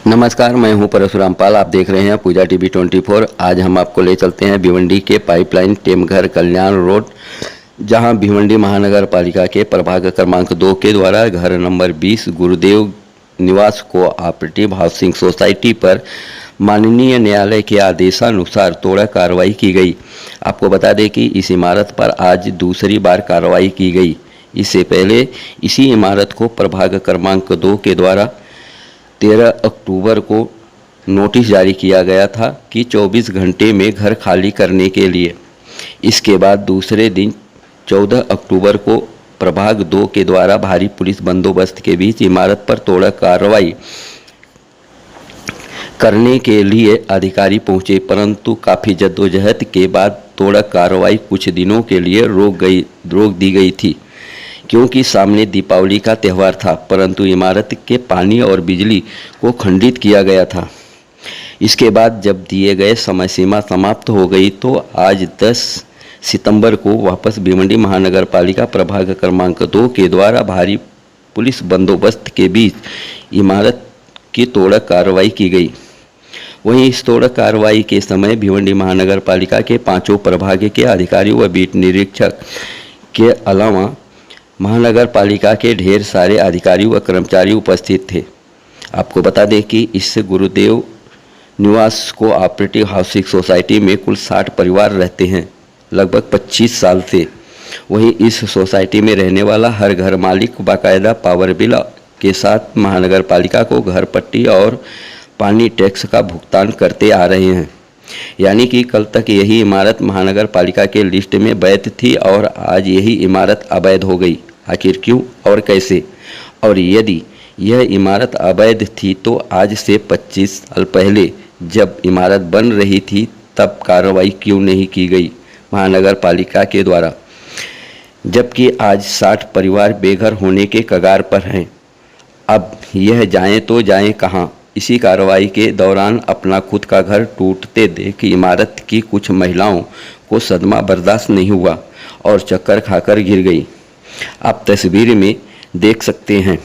नमस्कार, मैं हूं परशुराम पाल। आप देख रहे हैं पूजा टीवी 24। आज हम आपको ले चलते हैं भिवंडी के पाइपलाइन टेमघर कल्याण रोड, जहां भिवंडी महानगर पालिका के प्रभाग क्रमांक 2 के द्वारा घर नंबर 20 गुरुदेव निवास कोऑपरेटिव हाउसिंग सोसाइटी पर माननीय न्यायालय के आदेशानुसार तोड़ा कार्रवाई की गई। आपको बता दें कि इस इमारत पर आज दूसरी बार कार्रवाई की गई। इससे पहले इसी इमारत को प्रभाग क्रमांक 2 के द्वारा 13 अक्टूबर को नोटिस जारी किया गया था कि 24 घंटे में घर खाली करने के लिए। इसके बाद दूसरे दिन 14 अक्टूबर को प्रभाग 2 के द्वारा भारी पुलिस बंदोबस्त के बीच इमारत पर तोड़ा कार्रवाई करने के लिए अधिकारी पहुंचे, परंतु काफ़ी जद्दोजहद के बाद तोड़ा कार्रवाई कुछ दिनों के लिए रोक दी गई थी, क्योंकि सामने दीपावली का त्यौहार था। परंतु इमारत के पानी और बिजली को खंडित किया गया था। इसके बाद जब दिए गए समय सीमा समाप्त हो गई तो आज 10 सितंबर को वापस भिवंडी महानगर पालिका प्रभाग क्रमांक 2 के द्वारा भारी पुलिस बंदोबस्त के बीच इमारत की तोड़ा कार्रवाई की गई। वहीं इस तोड़ा कार्रवाई के समय भिवंडी महानगर पालिका के 5 प्रभाग के अधिकारी व बीट निरीक्षक के अलावा महानगर पालिका के ढेर सारे अधिकारी व कर्मचारी उपस्थित थे। आपको बता दें कि इस गुरुदेव निवास कोऑपरेटिव हाउसिंग सोसाइटी में कुल 60 परिवार रहते हैं, लगभग 25 साल से। वहीं इस सोसाइटी में रहने वाला हर घर मालिक बाकायदा पावर बिल के साथ महानगर पालिका को घर पट्टी और पानी टैक्स का भुगतान करते आ रहे हैं। यानी कि कल तक यही इमारत महानगर पालिका के लिस्ट में वैध थी और आज यही इमारत अवैध हो गई। आखिर क्यों और कैसे? और यदि यह इमारत अवैध थी तो आज से 25 साल पहले जब इमारत बन रही थी तब कार्रवाई क्यों नहीं की गई महानगर पालिका के द्वारा, जबकि आज 60 परिवार बेघर होने के कगार पर हैं। अब यह जाएं तो जाएं कहां? इसी कार्रवाई के दौरान अपना खुद का घर टूटते देख इमारत की कुछ महिलाओं को सदमा बर्दाश्त नहीं हुआ और चक्कर खाकर गिर गई। आप तस्वीर में देख सकते हैं।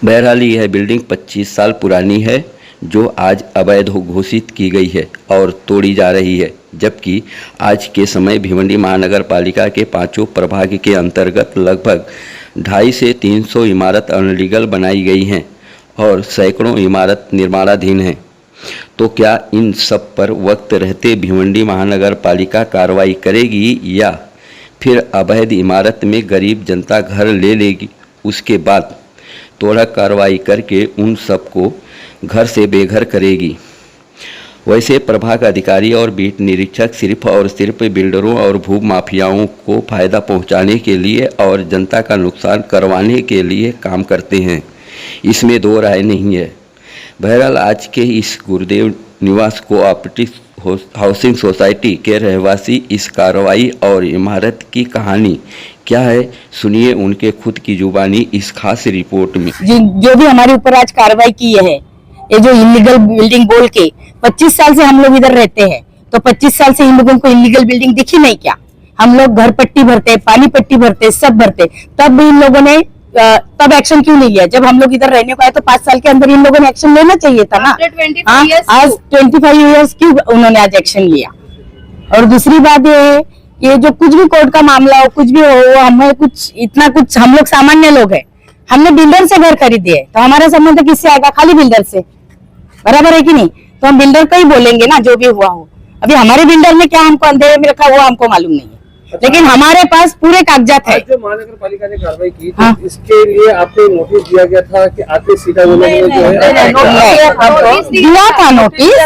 बहरहाल यह बिल्डिंग 25 साल पुरानी है जो आज अवैध घोषित की गई है और तोड़ी जा रही है, जबकि आज के समय भिवंडी महानगर पालिका के 5 प्रभाग के अंतर्गत लगभग 250 से 300 इमारत अनलीगल बनाई गई हैं और सैकड़ों इमारत निर्माणाधीन हैं। तो क्या इन सब पर वक्त रहते भिवंडी महानगर पालिका कार्रवाई करेगी या फिर अवैध इमारत में गरीब जनता घर ले लेगी, उसके बाद तोड़ा कार्रवाई करके उन सबको घर से बेघर करेगी? वैसे प्रभाग अधिकारी और बीट निरीक्षक सिर्फ और सिर्फ बिल्डरों और भू माफियाओं को फ़ायदा पहुंचाने के लिए और जनता का नुकसान करवाने के लिए काम करते हैं, इसमें दो राय नहीं है। बहरहाल आज के इस गुरुदेव निवास कोऑपरेटिव हाउसिंग सोसाइटी के रहवासी इस कार्रवाई और इमारत की कहानी क्या है, सुनिए उनके खुद की जुबानी इस खास रिपोर्ट में। जो भी हमारे ऊपर आज कार्रवाई की है, ये जो इलीगल बिल्डिंग बोल के 25 साल से हम लोग इधर रहते हैं, तो 25 साल से इन लोगों को इलीगल बिल्डिंग दिखी नहीं क्या? हम लोग घर पट्टी भरते, पानी पट्टी भरते, सब भरते, तब भी इन लोगों ने तब एक्शन क्यों नहीं लिया? जब हम लोग इधर रहने को आए तो 5 साल के अंदर इन लोगों ने एक्शन लेना चाहिए था ना। आज 25 ईयर्स क्यों उन्होंने आज एक्शन लिया? और दूसरी बात ये है, ये जो कुछ भी कोर्ट का मामला हो, कुछ भी हो, हमें कुछ इतना कुछ, हम लोग सामान्य लोग हैं, हमने बिल्डर से घर खरीदे है, तो हमारा संबंध किससे आएगा? खाली बिल्डर से, बराबर है कि नहीं? तो हम बिल्डर को ही बोलेंगे ना जो भी हुआ हो। अभी हमारे बिल्डर ने क्या हमको अंधेरे में रखा वो हमको मालूम नहीं है, लेकिन हमारे पास पूरे कागजात है। जो महानगर पालिका ने कार्रवाई की थी, इसके लिए आपको नोटिस दिया गया था कि आते सीधा वो लोग जो है दिया था नोटिस,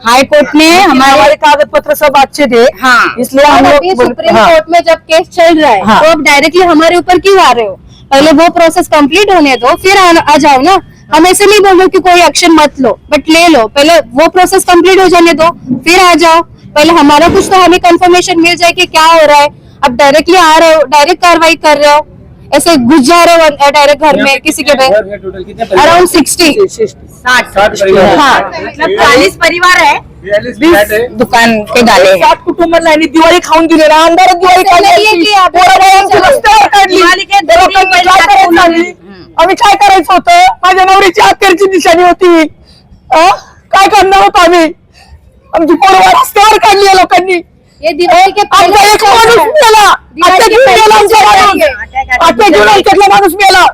हाई कोर्ट ने हमारे कागज पत्र सब अच्छे थे। हाँ, इसलिए हम लोग सुप्रीम कोर्ट में जब केस चल रहा है तो अब डायरेक्टली हमारे ऊपर क्यों आ रहे हो? पहले वो प्रोसेस कंप्लीट होने दो, फिर आ जाओ ना। हम ऐसे नहीं बोल रहे कि कोई एक्शन मत लो, बट ले लो, पहले वो प्रोसेस कंप्लीट हो जाने दो, फिर आ जाओ। पहले हमारा कुछ तो हमें कंफर्मेशन मिल जाए कि क्या हो रहा है। अब डायरेक्टली आ रहे हो, डायरेक्ट कार्रवाई कर रहे हो, ऐसे घुस जा रहे हो डायरेक्ट घर में किसी के अराउंड 60 हाँ, मतलब 40 परिवार है, 20 दुकान के डाले, 7 कुटुंब दिवाळी खाऊन गेले, आमदार दिवाळी आम्ही काय करायचं होतं? माझ्या नवरीची अखेरची निशाणी होती, काय करणार होतो आम्ही? आमची पोरं रस्त्यावर काढली आहे लोकांनी. ये दिवाळी के आमचा एक माणूस मेला. अटॅक घेऊन मेला आमचा माणूस. अटॅक घेऊन आमच्यातला माणूस मेला.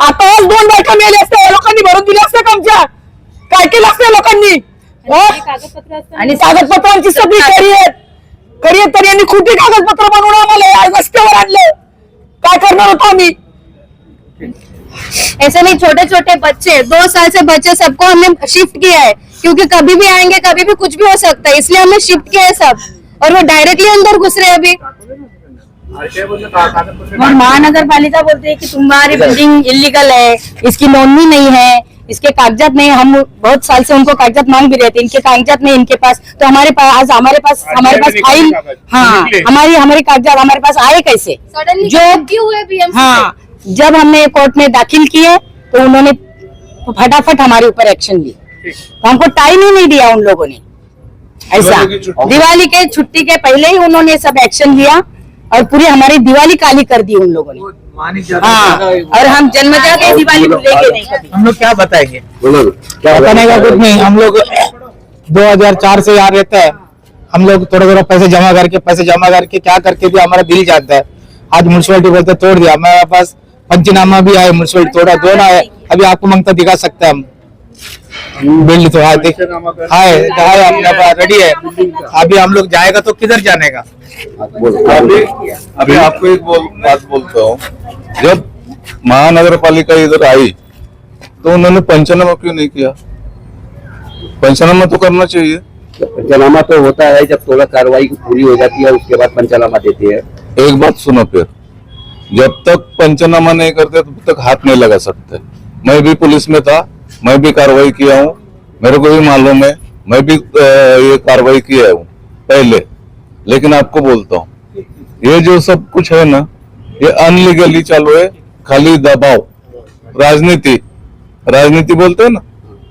आता आज 2 बायका मेल्या असत्या, या लोकांनी भरून दिल्या असत्या का आमच्या? काय केलं असतं या लोकांनी? आणि कागदपत्रांची सगळी करिअर तरी यांनी खोटी कागदपत्र बनवून आम्हाला या रस्त्यावर आणले. काय करणार होतो आम्ही? ऐसे नहीं, छोटे छोटे बच्चे 2 साल से बच्चे सबको हमने शिफ्ट किया है, क्योंकि कभी भी आएंगे, कभी भी कुछ भी हो सकता है, इसलिए हमने शिफ्ट किया है सब, और वो डायरेक्टली अंदर घुस रहे हैं अभी। और महानगर पालिका बोलते हैं कि तुम्हारी बिल्डिंग इलीगल है, इसकी नोंदनी नहीं है, इसके कागजात नहीं। हम बहुत साल से उनको कागजात मांग भी रहे थे, इनके कागजात नहीं इनके पास, तो हमारे पास फाइल, हाँ हमारी कागजात हमारे पास आए कैसे? सडनली जो क्यों हुए BMC? हाँ, जब हमने कोर्ट में दाखिल किए तो उन्होंने फटाफट हमारे ऊपर एक्शन लिए, तो हमको टाइम ही नहीं दिया उन लोगों ने। ऐसा दिवाली के छुट्टी के पहले ही उन्होंने सब एक्शन लिया और पूरी हमारी दिवाली काली कर दी उन लोगों ने। हाँ, और हम जन्मजा के दिवाली भूलेंगे नहीं कभी। हम लोग क्या बताएंगे? क्या बताने का कुछ नहीं। हम लोग 2004 से यहाँ रहते हैं। हम लोग थोड़ा थोड़ा पैसे जमा करके क्या करके भी हमारा दिल जाता है। आज म्यूनसिपैलिटी बोलते तोड़ दिया, हमारे पास पंचनामा भी आए, म्यूनसिपैलिटी तोड़ा, दोनों आए। अभी आपको मंगता दिखा सकते हैं हम बिल्ड तो है अपने पास रेडी है। अभी हम लोग जाएगा तो किधर जाने का? अभी आपको एक बात बोलता हूँ, जब महानगर पालिका इधर आई तो उन्होंने पंचनामा क्यों नहीं किया? पंचनामा तो करना चाहिए। पंचनामा तो होता है जब थोड़ा कार्रवाई पूरी हो जाती है, उसके बाद पंचनामा देते हैं। एक बात सुनो, फिर जब तक पंचनामा नहीं करते तब तक हाथ नहीं लगा सकते। मैं भी पुलिस में था, मैं भी कार्रवाई किया हूँ, मेरे को भी मालूम है, मैं भी ये कार्रवाई किया हूँ पहले। लेकिन आपको बोलता हूँ, ये जो सब कुछ है ना, ये अनलीगली चालू है। खाली दबाव, राजनीति बोलते हैं ना,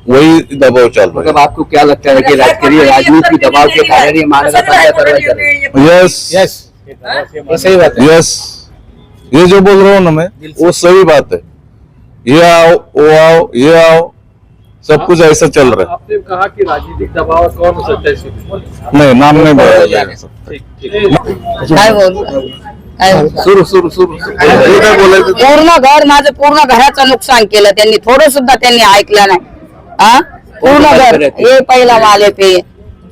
वही दबाव चालू है। मतलब आपको क्या लगता है कि राजनीति दबाव के कारण ये महानगर पालिका कार्रवाई कर रही है? यस, ये सही बात है। यस, ये जो बोल रहा हूँ ना मैं, वो सही बात है। ये आओ, वो आओ, ये आओ, सब कुछ ऐसा चल रहा है। आपने कहा कि राजनीतिक दबाव कौन हो सकता है इसमें? नहीं, नाम नहीं बोला जाएगा। पूर्ण घर, माझं पूर्ण घराचं नुकसान केलं त्यांनी, थोडं सुद्धा त्यांनी ऐकलं नाही। हाँ, पूर्ण घर, ये पहला माले पे,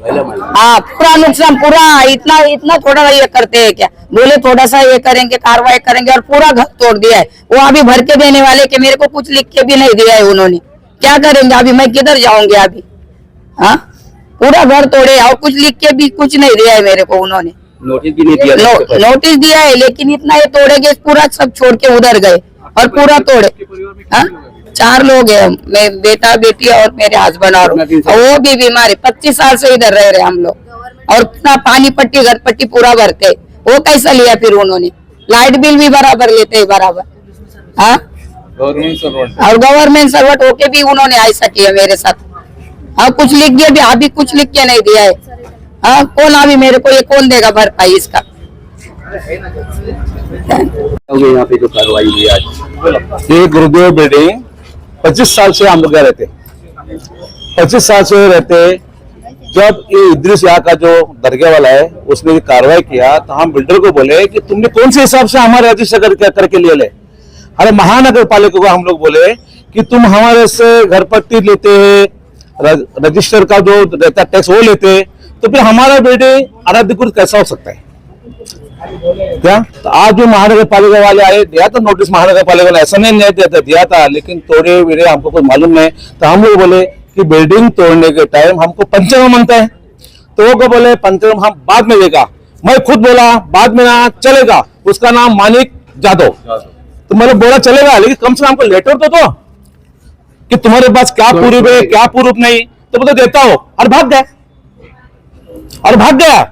हाँ पूरा नुकसान, पूरा इतना थोड़ा ये करते हैं क्या? बोले थोड़ा सा ये करेंगे, कार्रवाई करेंगे, और पूरा घर तोड़ दिया है। वो अभी भर के देने वाले के मेरे को कुछ लिख के भी नहीं दिया है उन्होंने। क्या करेंगे अभी? मैं किधर जाऊंगी अभी? हाँ, पूरा घर तोड़े और कुछ लिख के भी कुछ नहीं दिया है मेरे को उन्होंने। नोटिस भी नहीं दिया? नोटिस दिया है, लेकिन इतना ये तोड़ेंगे, पूरा सब छोड़ के उधर गए और पूरा तोड़े। हाँ, 4 लोग हैं, मैं बेटा बेटी और मेरे हस्बैंड, और वो भी बीमार है। 25 साल से इधर रह रहे हम लोग, और पूरा पानी पट्टी घर पट्टी पूरा भरते, वो कैसा लिया फिर उन्होंने? लाइट बिल भी बराबर लेते हैं, बराबर। हाँ, और गवर्नमेंट सर्वेंट होके भी उन्होंने ऐसा किया मेरे साथ। हाँ, कुछ लिख दिया भी, अभी कुछ लिख के नहीं दिया है। हाँ, कौन अभी मेरे को ये कौन देगा भरपाई इसका? यहाँ पे जो कार्रवाई हुई आज, ये गुरुदेव बिल्डिंग 25 साल से हम लोग रहते, 25 साल से रहते। जब ये इद्रिस यहाँ का जो दरगाह वाला है, उसने कार्रवाई किया तो हम बिल्डर को बोले कि तुमने कौन से हिसाब से हमारे रजिस्टर करके लिए ले? अरे महानगर पालिका को हम लोग बोले कि तुम हमारे से घर पट्टी लेते हैं, रजिस्टर का जो रहता टैक्स वो लेते, तो फिर हमारा बिल्डिंग अनधिकृत कैसा हो सकता है क्या? तो आज जो महानगर पालिका वाले आए, दिया था नोटिस महानगर पालिका ने, ऐसा नहीं दिया था, लेकिन तोड़े मेरे हमको कुछ मालूम नहीं। तो हम लोग बोले कि बिल्डिंग तोड़ने के टाइम हमको पंचनामा मांगता है, तो वो को बोले पंचनामा हम बाद में देगा। मैं खुद बोला बाद में ना चलेगा, उसका नाम मानिक जादव। तो मैंने बोला चलेगा, लेकिन कम से कम हमको लेटर तो दो कि तुम्हारे पास क्या प्रूफ है, क्या प्रूफ नहीं। तो बोले देता हो, और भाग गया।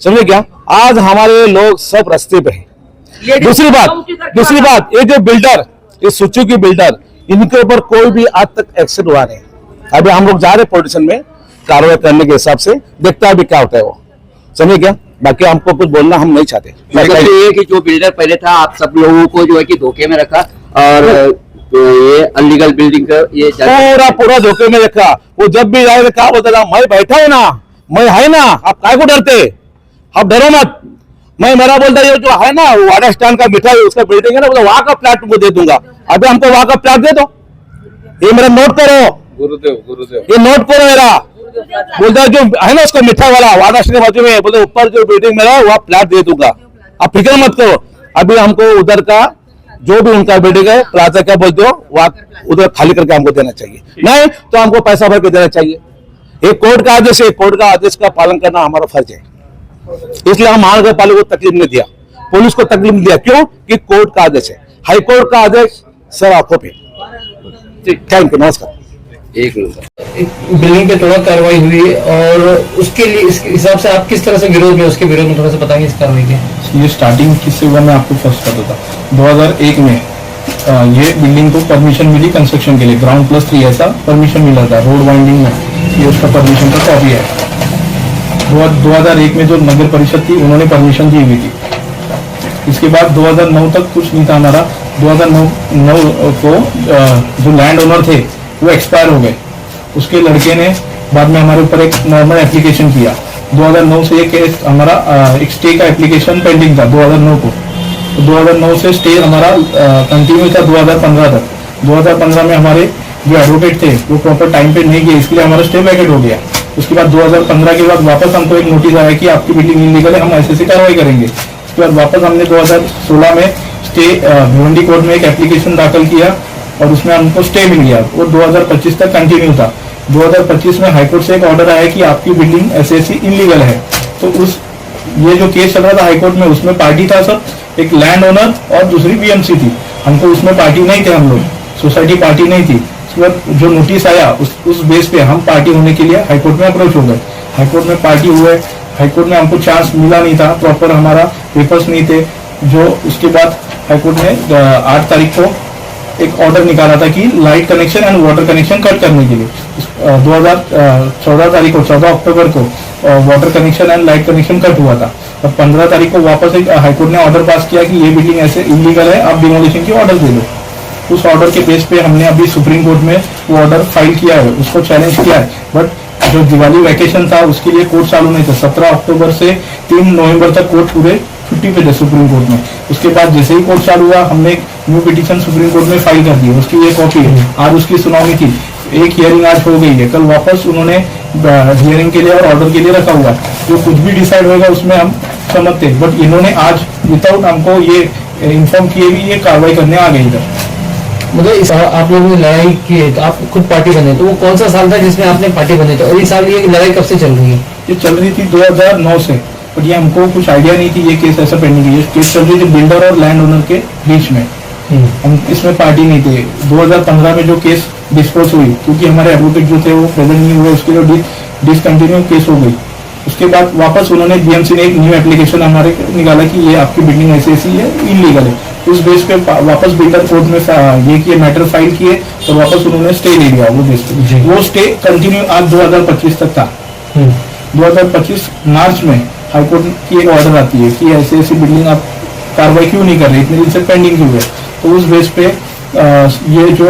समझे क्या? आज हमारे लोग सब रास्ते पे हैं। दूसरी बात, ये जो बिल्डर, ये सुजुकी बिल्डर, इनके ऊपर कोई भी आज तक एक्शन हुआ नहीं। अभी हम लोग जा रहे पॉलिटिशियन में कार्रवाई करने के हिसाब से, देखता है अभी क्या होता है वो। समझे क्या? बाकी हमको कुछ बोलना हम नहीं चाहते। मतलब ये कि जो बिल्डर पहले था, आप सब लोगों को जो है कि धोखे में रखा, और ये अनलीगल बिल्डिंग का ये पूरा पूरा धोखे में रखा। वो जब भी जाए क्या बोलता था, मैं बैठा हूं ना, मैं है ना, आप काय को डरते, आप डरो मत। मैं मेरा बोलता ये जो है ना वाडा स्टैंड का मिठाई उसका बिल्डिंग है ना, बोला वहां का प्लाट तुमको दे दूंगा, अभी हमको वहां का प्लाट दे दो। ये मेरा नोट करो गुरुदेव, ये नोट करो मेरा। बोलता है जो है ना उसका मिठाई वाला वाडा स्टैंड के बाजू में, बोलते ऊपर जो बिल्डिंग मेरा वहां प्लाट दे दूंगा, आप फिक्र मत करो। अभी हमको उधर का जो भी उनका बिल्डिंग है प्लाजा क्या बोलते हो वहां उधर खाली करके हमको देना चाहिए, नहीं तो हमको पैसा भर के देना चाहिए। एक कोर्ट का आदेश है, कोर्ट का आदेश का पालन करना हमारा फर्ज है, इसलिए हम महानगर पालिका को तकलीफ नहीं दिया, पुलिस को तकलीफ नहीं दिया। क्यों कि कोर्ट का आदेश है, हाई कोर्ट का आदेश सर आंखों पे। थैंक यू, नमस्कार। एक मिनट। बिल्डिंग पे तोड़ा कार्रवाई हुई और उसके लिए इसके हिसाब से आप किस तरह से विरोध में, उसके विरोध में थोड़ा सा बताएंगे इस कार्रवाई के। ये स्टार्टिंग किससे हुआ मैं आपको फर्स्ट बताता हूँ। 2001 में ये बिल्डिंग को परमिशन मिली कंस्ट्रक्शन के लिए, ग्राउंड प्लस 3 ऐसा परमिशन मिला था रोड वाइंडिंग में, ये उसका परमिशन का कॉपी है। 2001 में जो नगर परिषद थी उन्होंने परमिशन दी हुई थी। इसके बाद 2009 तक कुछ नहीं था हमारा। 2009 को जो लैंड ओनर थे वो एक्सपायर हो गए, उसके लड़के ने बाद में हमारे ऊपर एक नॉर्मल एप्लीकेशन किया। 2009 से ये केस हमारा एक स्टे का एप्लीकेशन पेंडिंग था 2009 को, तो 2009 से स्टे हमारा कंटिन्यू था 2015 तक। 2015 में हमारे जो एडवोकेट थे वो प्रॉपर टाइम पे नहीं गए, इसके लिए हमारा स्टे वैकेट हो गया। उसके बाद 2015 के बाद वापस हमको एक नोटिस आया कि आपकी बिल्डिंग इलीगल है, हम ऐसे कार्रवाई करेंगे। उसके बाद वापस हमने 2016 में स्टे भिवंडी कोर्ट में एक एप्लीकेशन दाखिल किया और उसमें हमको स्टे मिल गया, वो 2025 तक कंटिन्यू था। 2025 में हाईकोर्ट से एक ऑर्डर आया कि आपकी बिल्डिंग ऐसे इलीगल है। तो उस ये जो केस चल रहा था हाईकोर्ट में, उसमें पार्टी था सब, एक लैंड ओनर और दूसरी बीएमसी थी। हमको उसमें पार्टी नहीं थे, हम लोग सोसाइटी पार्टी नहीं थी। उसके बाद जो नोटिस आया उस बेस पे हम पार्टी होने के लिए हाईकोर्ट में अप्रोच हो गए। हाईकोर्ट में पार्टी हुए, हाईकोर्ट में हमको चांस मिला नहीं था, प्रॉपर हमारा पेपर्स नहीं थे। जो उसके बाद हाईकोर्ट ने 8 तारीख को एक ऑर्डर निकाला था कि light connection and water connection cut करने के लिए। 14 अक्टूबर को water connection and light connection cut हुआ था और 15 तारीख को वापस एक हाईकोर्ट ने ऑर्डर पास किया कि ये बिल्डिंग ऐसे इलीगल है, आप डिमोलिशन की ऑर्डर दे दो। उस ऑर्डर के बेस पे हमने अभी सुप्रीम कोर्ट में वो ऑर्डर फाइल किया है, उसको चैलेंज किया है। बट जो दिवाली वैकेशन था उसके लिए कोर्ट चालू नहीं था। 17 अक्टूबर से 3 नवंबर तक कोर्ट पूरे छुट्टी पे थे सुप्रीम कोर्ट में। उसके बाद जैसे ही कोर्ट चालू हुआ हमने न्यू पिटीशन सुप्रीम कोर्ट में फाइल कर दी, उसकी ये कॉपी है। आज उसकी सुनवाई थी, एक हियरिंग आज हो गई है, कल वापस उन्होंने हियरिंग के लिए और ऑर्डर के लिए रखा हुआ। जो कुछ भी डिसाइड होगा उसमें हम समझते हैं, बट इन्होंने आज विदाउट हमको ये इन्फॉर्म किए भी ये कार्रवाई करने आ गई इधर। मतलब आप लोगों ने लड़ाई की, आप खुद पार्टी बने, तो वो कौन सा साल था जिसमें आपने पार्टी बने थे और इस साल ये लड़ाई कब से चल रही है? ये चल रही थी 2009 से, बट ये हमको कुछ आइडिया नहीं थी ये केस ऐसा पेंडिंग है। ये केस चल रही थी बिल्डर और लैंड ओनर के बीच में, हम इसमें पार्टी नहीं थे। 2015 में जो केस डिस्पोज हुई, क्योंकि हमारे एडवोकेट जो थे वो प्रेजेंट नहीं हुए, उसके लिए डिसकंटिन्यू केस हो गई। उसके बाद वापस उन्होंने बीएमसी ने एक न्यू एप्लीकेशन हमारे निकाला कि ये आपकी बिल्डिंग ऐसी है, इलीगल है। उस बेस पे वापस बिल्डर कोर्ट में ये किए, मैटर फाइल किए तो वापस उन्होंने स्टे ले लिया वो बेस पे। वो स्टे कंटिन्यू आज 2025 तक था। 2025 मार्च में हाईकोर्ट की एक ऑर्डर आती है कि ऐसी बिल्डिंग आप कार्रवाई क्यों नहीं कर रहे, इतने दिन से पेंडिंग क्यों है। तो उस बेस पे ये जो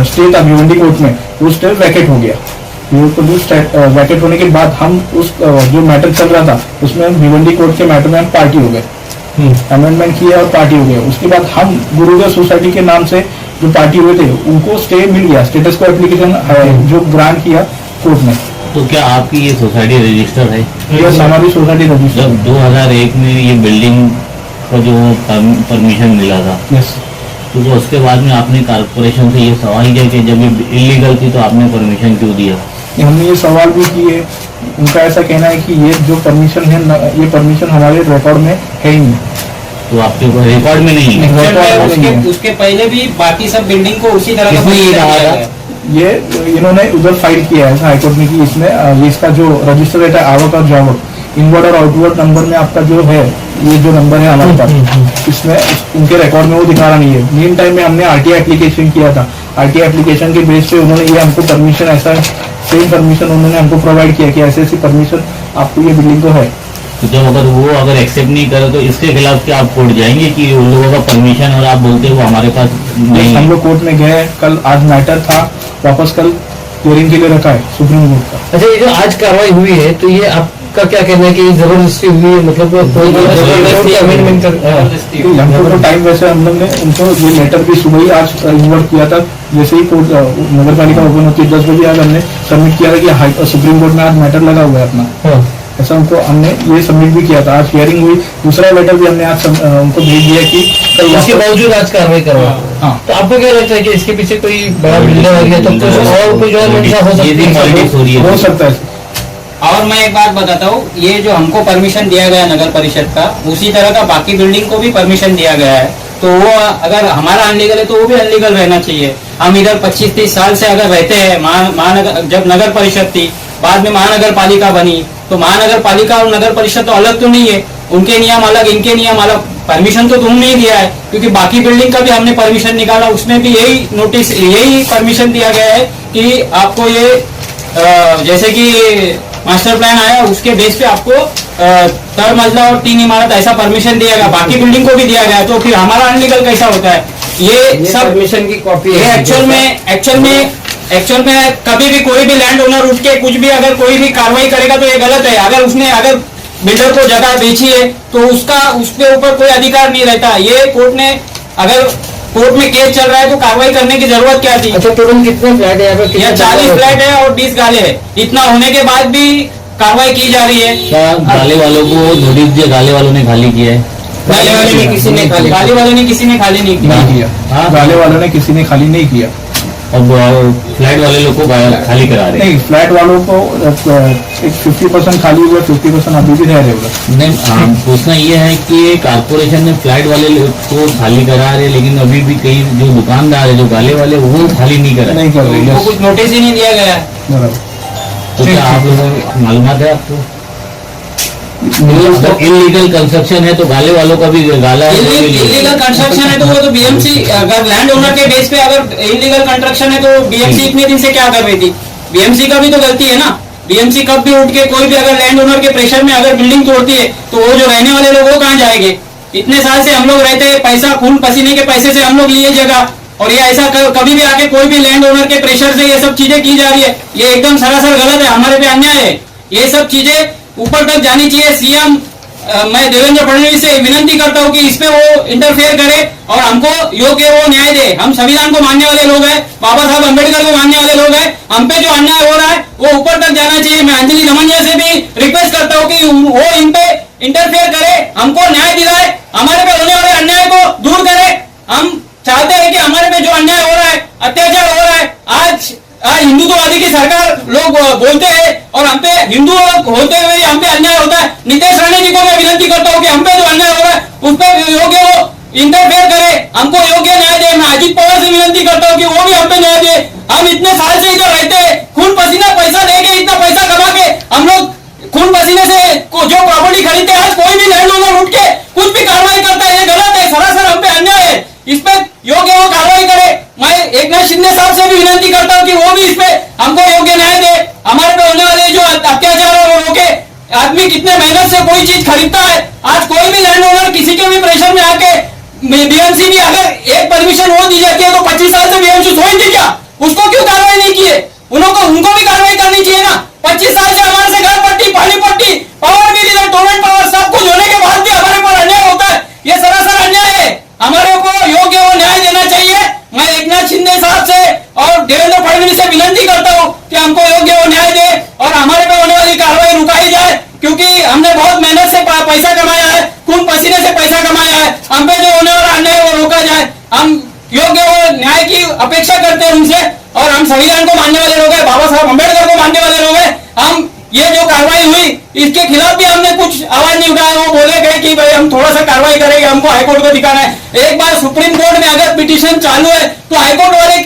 स्टे था भिवंडी कोर्ट में वो स्टे वैकेट हो गया। वैकेट होने के बाद हम उस जो मैटर चल रहा था उसमें भिवंडी कोर्ट के मैटर में हम पार्टी हो गए, अमेंडमेंट किया और पार्टी हो गए। उसके बाद हम गुरुदेव सोसाइटी के नाम से जो पार्टी हुए थे उनको स्टे मिल गया, स्टेटस को एप्लीकेशन जो ग्रांट किया कोर्ट ने। तो क्या आपकी ये सोसाइटी रजिस्टर है? यस, हमारी सोसाइटी रजिस्टर। जब 2001 में ये बिल्डिंग का जो परमिशन मिला था, यस, तो उसके बाद में आपने कारपोरेशन से ये सवाल किया कि जब ये इलीगल थी तो आपने परमिशन क्यों दिया? हमने ये सवाल भी किए, उनका ऐसा कहना है कि ये जो परमिशन है ये परमिशन हमारे रिकॉर्ड में है ही नहीं। तो आपके रिकॉर्ड में नहीं है? उसके पहले भी बाकी सब बिल्डिंग को उसी तरह का ये इन्होंने उधर फाइल किया है हाईकोर्ट में कि इसमें ये इसका जो रजिस्टर रहता है आवक और जावक, इनवर्ड और आउटवर्ड नंबर में आपका जो है ये जो नंबर है हमारे पास, इसमें उनके रिकॉर्ड में वो दिखा रहा नहीं है। मीन टाइम में हमने आरटीआई एप्लीकेशन किया था, आरटीआई एप्लीकेशन के बेस पे उन्होंने ये हमको परमिशन, ऐसा सेम परमिशन उन्होंने हमको प्रोवाइड किया कि ऐसी परमिशन आपको ये बिल्डिंग को है। तो जब अगर एक्सेप्ट नहीं करे तो इसके खिलाफ क्या आप कोर्ट जाएंगे कि उन लोगों का परमिशन और आप बोलते हो वो हमारे पास नहीं हम है? लोग कोर्ट में गए कल, आज मैटर था, वापस कल हियरिंग के लिए रखा है सुप्रीम कोर्ट का। अच्छा, ये जो आज कार्रवाई हुई है तो ये आपका क्या कहना है कि जबरदस्ती हुई है, मतलब कोई जबरदस्ती अमेंडमेंट तो हमको तो टाइम वैसे हम लोग ने उनको ये लेटर भी सुबह ही आज इन्वर्ट किया था, जैसे ही कोर्ट नगर पालिका ओपन होती है 10 बजे आज हमने सबमिट किया था कि सुप्रीम कोर्ट में आज मैटर लगा हुआ है अपना, ऐसा उनको हमने ये सबमिट भी किया था। आज हियरिंग हुई, दूसरा लेटर भी हमने आज उनको भेज दिया कि कल इसके बावजूद आज कार्रवाई करवा। हाँ। तो आपको क्या लगता है कि इसके पीछे कोई बड़ा बिल्डर आ गया तो कुछ और कुछ और मंशा हो ये भी सकती पॉलिटिक्स हो रही हो है। सकता है। और मैं एक बात बताता हूँ, ये जो हमको परमिशन दिया गया नगर परिषद का, उसी तरह का बाकी बिल्डिंग को भी परमिशन दिया गया है। तो वो अगर हमारा अनलीगल है तो वो भी अनलीगल रहना चाहिए। हम इधर 25-30 साल से अगर रहते हैं, महानगर जब नगर परिषद थी, बाद में महानगर पालिका बनी, तो महानगर पालिका और नगर परिषद तो अलग तो नहीं है, उनके नियम अलग, इनके नियम अलग। परमिशन तो तुमने ही दिया है, क्योंकि बाकी बिल्डिंग का भी हमने परमिशन निकाला, उसमें भी यही नोटिस, यही परमिशन दिया गया है कि आपको ये जैसे कि मास्टर प्लान आया उसके बेस पे आपको 3 मंजिला और 3 इमारत ऐसा परमिशन दिया गया, बाकी बिल्डिंग को भी दिया गया। तो फिर हमारा अनलीगल कैसा होता है? ये सब परमिशन की कॉपी ये एक्चुअल में कभी भी कोई भी लैंड ओनर उठ के कुछ भी अगर कोई भी कार्रवाई करेगा तो ये गलत है। अगर बिल्डर को जगह बेची है तो उसके ऊपर कोई अधिकार नहीं रहता। ये अगर कोर्ट में केस चल रहा है तो कार्रवाई करने की जरूरत क्या थी? अच्छा, टोटल कितने फ्लैट है यहाँ पे? यहाँ 40 फ्लैट है और 20 गाले है। इतना होने के बाद भी कार्रवाई की जा रही है। क्या गाले वालों को नोटिस दिया, गाले वालों ने खाली किया है? गाले वाले ने किसी ने खाली नहीं किया। गाले वालों ने किसी ने खाली नहीं किया। और फ्लैट वाले लोग को खाली करा रहे हैं? नहीं, फ्लैट वालों को एक 50% खाली हुआ, 50% अभी भी है रेगुलर। नहीं, पूछना ये है कि कारपोरेशन ने फ्लैट वाले को खाली करा रहे, लेकिन अभी भी कई जो दुकानदार है, जो गाले वाले, वो खाली नहीं कर नहीं कर रहे, उनको कुछ नोटिस ही नहीं दिया गया है। बराबर। तो क्या आप लोगों को मालूमात है आपको? इलीगल कंस्ट्रक्शन है तो गाले वालों का भी गाला इलीगल कंस्ट्रक्शन है तो वो तो बीएमसी, अगर लैंड ओनर के बेस पे अगर इलीगल कंस्ट्रक्शन है तो बीएमसी इतने दिन से क्या कर रही थी? बीएमसी का भी तो गलती है ना। बीएमसी कब भी उठ के कोई भी अगर लैंड ओनर के प्रेशर में अगर बिल्डिंग तोड़ती है तो वो जो रहने वाले लोग वो कहाँ जाएंगे? इतने साल से हम लोग रहते हैं, पैसा खून पसीने के पैसे से हम लोग लिए जगह, और ये ऐसा कभी भी आके कोई भी लैंड ओनर के प्रेशर से ये सब चीजें की जा रही है, ये एकदम सरासर गलत है, हमारे पे अन्याय है। ये सब चीजें ऊपर तक जानी चाहिए। सीएम मैं देवेंद्र फडणवीस से विनती करता हूँ कि इसमें वो इंटरफेयर करे और हमको योग्य वो न्याय दे। हम संविधान को मानने वाले लोग हैं, बाबा साहब अम्बेडकर को मानने वाले लोग हैं। हम पे जो अन्याय हो रहा है वो ऊपर तक जाना चाहिए। मैं अंजलि दमनिया से भी रिक्वेस्ट करता हूँ कि वो इन पे इंटरफेयर करे, हमको न्याय दिलाए, हमारे पे होने वाले अन्याय को दूर करे। हम चाहते हैं कि हमारे पे जो अन्याय हो रहा है, अत्याचार हो रहा है, आज हिंदुत्ववादी की सरकार लोग बोलते हैं और हम पे हिंदू होते हुए हम पे अन्याय होता है। नीतीश राणे जी को मैं विनती करता हूँ कि हम पे जो अन्याय हो रहा है उस पर योग्य वो इंटरफेयर करे, हमको योग्य न्याय दे। मैं अजीत पवार से विनती करता हूँ कि वो भी हम पे न्याय दे। हम इतने साल से इधर रहते हैं, खून पसीना पैसा देके, इतना पैसा कमा के हम लोग खून पसीने से जो प्रॉपर्टी खरीदते हैं, आज कोई भी लैंड ओनर उठ के कुछ भी कार्रवाई करता है, ये गलत है, सरासर हम पे अन्याय है। इस पे योग्य वो कार्रवाई करे। मैं एकनाथ शिंदे साहब से भी विनती करता हूँ कि वो भी इस पे हमको योग्य न्याय दे। हमारे पे होने वाले जो अत्याचार है वो रोके। आदमी कितने मेहनत से कोई चीज खरीदता है, आज कोई भी लैंड ओनर किसी के भी प्रेशर में आके बीएमसी भी अगर एक परमिशन वो दी जाती है तो 25 साल से बीएमसी सोई थी क्या? उसको क्यों कार्रवाई नहीं की है? उनको भी कार्रवाई करनी चाहिए ना। 25 साल से हमारे से घर पट्टी, पानी पट्टी, पावर बिल, इधर टोरेंट पावर सब कुछ होने के बाद भी हमारे पर अन्याय होता है। ये सरासर अन्याय है। हमारे को योग्य वो न्याय देना चाहिए। मैं एकनाथ शिंदे साहब से और देवेंद्र फडणवीस से विनती करता हूँ कि हमको योग्य वो न्याय दे और हमारे पे होने वाली कार्रवाई रुकाई जाए, क्योंकि हमने बहुत मेहनत से पैसा कमाया है, खून पसीने से पैसा कमाया है। हम पे जो होने वाला अन्याय वो रोका जाए। हम योग्य वो न्याय की अपेक्षा करते हैं उनसे, और हम संविधान को मानने वाले लोग हैं, बाबा साहब अम्बेडकर को मानने वाले लोग हैं। हम ये जो कार्रवाई हुई इसके खिलाफ भी हमने कुछ आवाज नहीं उठाया। वो बोले गए कि भाई हम थोड़ा सा कार्रवाई करेंगे, हमको हाईकोर्ट को दिखाना है। एक बार सुप्रीम कोर्ट में अगर पिटीशन चालू है तो हाईकोर्ट वाले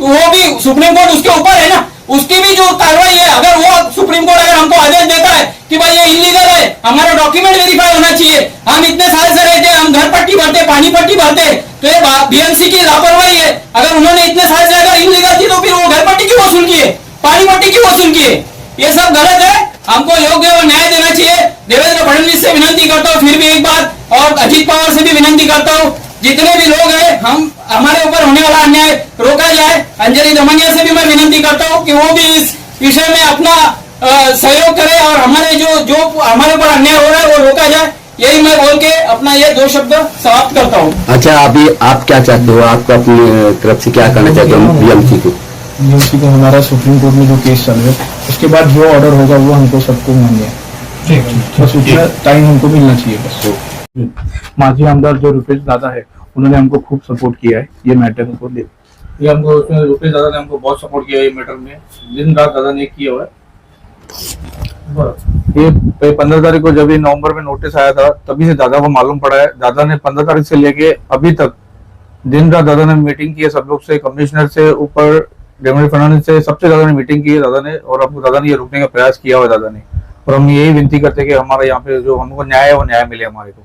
वो भी सुप्रीम कोर्ट उसके ऊपर है ना, उसकी भी जो कार्रवाई है, अगर वो सुप्रीम कोर्ट अगर हमको आदेश देता है कि भाई ये इलीगल है, हमारा डॉक्यूमेंट वेरीफाई होना चाहिए। हम इतने साल से रहते हैं, हम घर पट्टी भरते, पानी पट्टी भरते, तो ये बीएमसी की लापरवाही है। अगर उन्होंने इतने साल से अगर इलीगल थी तो फिर वो घर पट्टी क्यों वसूल किए, पानी पट्टी क्यों वसूल किए? ये सब गलत है। हमको योग्य और न्याय देना चाहिए। देवेंद्र फडणवीस से विनती करता हूँ फिर भी एक बार, और अजीत पवार से भी विनती करता हूँ, जितने भी लोग हैं हमारे ऊपर होने वाला अन्याय रोका जाए। अंजलि दमनिया से भी मैं विनती करता हूँ कि वो भी इस विषय में अपना सहयोग करे और हमारे जो हमारे ऊपर अन्याय हो रहा है वो रोका जाए। यही मैं बोल के अपना ये 2 शब्द समाप्त करता हूँ। अच्छा, अभी आप क्या चाहते हो, आपको अपनी तरफ से क्या करना चाहते हो बीएमसी को? बीएमसी को हमारा सुप्रीम कोर्ट में जो केस चल रहा है उसके बाद जो ऑर्डर होगा वो हमको सबको मान्य है। बस उतना टाइम हमको मिलना चाहिए बस। माजी आमदार जो रुपेश दादा है उन्होंने हमको खूब सपोर्ट किया है ये मैटर को ले। ये हमको रुपेश दादा ने हमको बहुत सपोर्ट किया है ये मैटर में, दिन रात दादा ने किया हुआ है। ये 15 तारीख को जब ये नवंबर में नोटिस आया था तभी से दादा को मालूम पड़ा है। दादा ने 15 तारीख से लेके अभी तक दिन रात दादा ने मीटिंग की है सब लोग से, कमिश्नर से ऊपर देवेंद्र फडणवीस से, सबसे ज्यादा ने मीटिंग की है दादा ने, और हमको दादा ने ये रोकने का प्रयास किया हुआ है दादा ने। और हम यही विनती करते हैं कि हमारे यहाँ पे जो हमको न्याय है वो न्याय मिले हमारे को।